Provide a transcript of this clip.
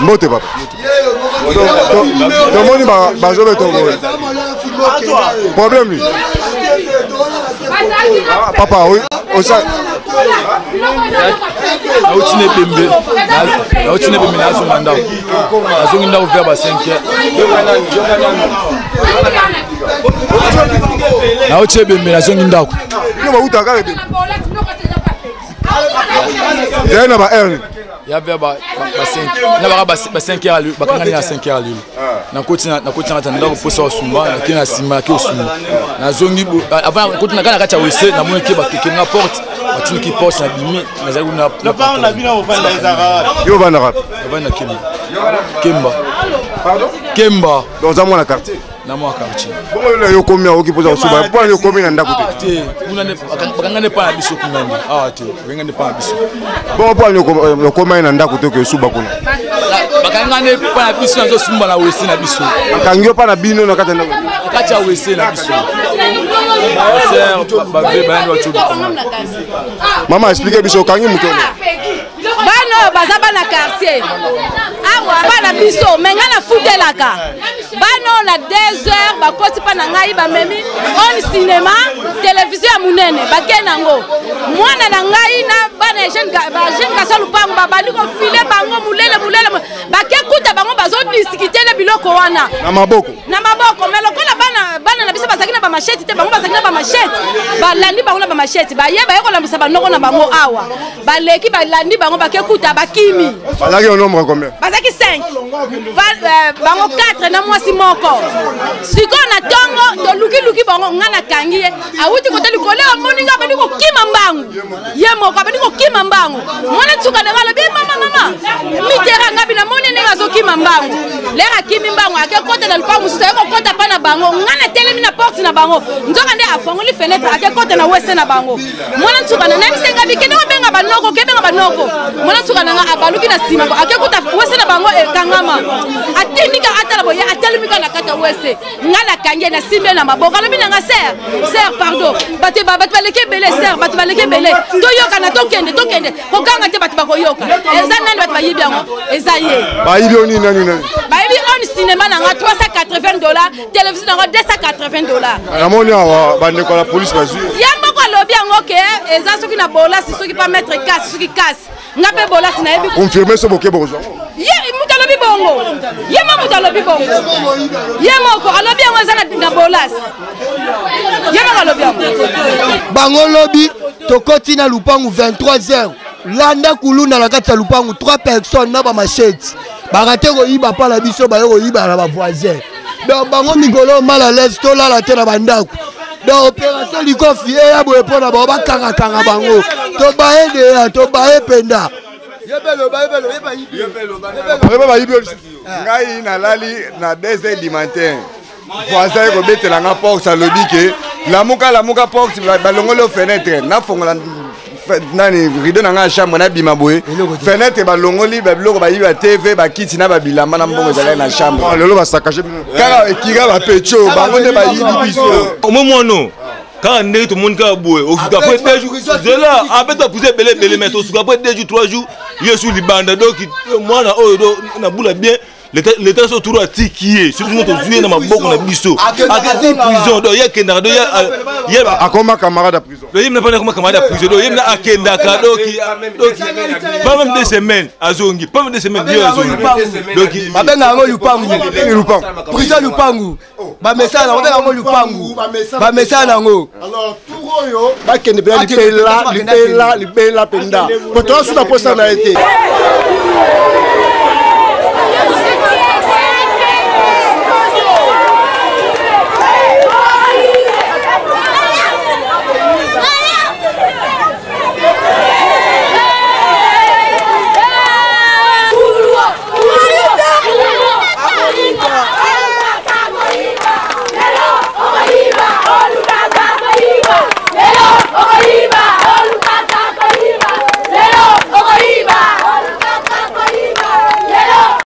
Mbote papa. Tomoni bazobe toboye. Problème lui. Papa oui, osa. Autine bembe. Autine bembe na zo mandao. Azongi ndao vers ba 5h. Autine bembe na zongi ndao. Ni ba utaka bembe. Il y a ba heure. Il y avait ba 5. Na ba 5h à lui, ba kanga ni à 5h à lui. Na kotina tanda ko posa osumba na kina sima ke osumba. Na zongi avant kotina kana kacha wese na mo ke ba kekenga porte. Batuni qui porte na bimi na zalu na. Na pa on a vu na ofanda ezara. Yo bana rap. Bana Kemba. Kemba. Pardon? Kemba. Dans un mois na quartier. Na mo quartier. Bon yo komi oki posa osumba. Pour yo komi na ndako te. Una ne bakanga ne pa biso kunani. Ah te. Benga ne pa biso. Bon pour yo komi na ndako te ke suba kuna. Bakanga ne pa biso na zo sumba na wese na biso. Bakangyo pa na bino na kata ndako. Kacha wese na biso. Maman explique biso kangi muto. Bano bazaba na quartier. Awa bana biso menga na futelaka. Bano na 2 heures bakoti pa na ngai ba memi on cinéma télévision ya munene bakenango. Mwana na ngai na bana jeune garçon lupango babali ko filer bango mulele bakekuta bango bazo discuter le biloko wana. Na maboko. Na maboko mais lokola bana na biso bazaki na ba machette te bango bazaki na ba machette. Balandi bango na ba machette ba yeba yeko lambisa banoko na bango awa. Baleki balandi bango bakekuta bakimi. Bazaki au nombre combien? Bazaki 5. Bango 4 na mwasi moko. Siko na tongo to luki bango ngana kangi awuti ko tali kole moninga bani ko kima mbangu. Ye moko bani ko kima mbangu. Mwana tsuka na ngala be mama. Mitera ngabi na moni nenga zo kima mbangu. Lera kimi mbangu ake kota na lupangu sisa ko kota pa na bango ngana telemi na porte na bango. Nzoka nde afongoli fenêtre ake kota na wese na bango. Mwana tsuka na namisenga bikene ko benga banoko kebenga banoko. Mwana tsuka na nga abaluki na sima ko ake kota wese na bango e kangama. Atindika atala boye atelemika na kata wese. Ngala kange na simbe na maboko lobi na nga ser pardon. Batu baleke belé ser batu baleke belé. To yoka na tokende ko kanga te batu bakoyoka. Eza nani batu bayibi yango eza ye. Bayibi oni nani. Bayibi on cinéma na nga $380, télévision na nga $280. Na moni awa bande ko la police bazu. Yambo ko lobi yango ke eza soki na bola soki pas mettre casse soki casse. Ngape bola na yebi. Confirmer ce boke bozo. Ye mutalobi bongo. Yema mutalobi bongo. Yema ko alobi yango eza na bolas. Yema alobi yango. Bango lobi tokoti na lupangu 23h. Landa kuluna la kati ya lupangu 3 personnes na ba machette. Barate ko yiba pa la biso ba yo yiba na ba voisin. Donc bango migolo mal à l'aise to la la tena bandako. Donc opération likofi ya boye pona ba kanga bango. To bae penda. Yebelo ngai na lali na 2h du matin. Voisin ko betela nga porte sa lobi ke la muka porte balongolo fenêtre na fongola nani rideau na nga chambre na bima boye fenêtre balongoli biloko ba yiba TV ba kiti na ba bilamba na mbongo ezala na chambre lelo ba sakaje kaka ekika ba pecho bango nde ba yibi biso omomono quand on est tout le monde qui a boué, au après 2 jours, c'est là, après tu as poussé belé, mais après 2 jours, 3 jours, il est sur les bandes, donc moi, on a boule bien. L'État se trouve à Tikié, surtout notre joué dans ma boque, on a biseau. À quelle prison, il y a Kendaka, il y a à comment camarade à prison. Il n'y a pas de camarade à prison, il y a Kendaka, pas même 2 semaines à Zongi, pas même 2 semaines à Zongi. Donc, il y a Lupangu, prison Lupangu, ba message, on a Lupangu, ba message nango. Alors tout royo, ba kende bela penda. Pourtant sous la poste na été.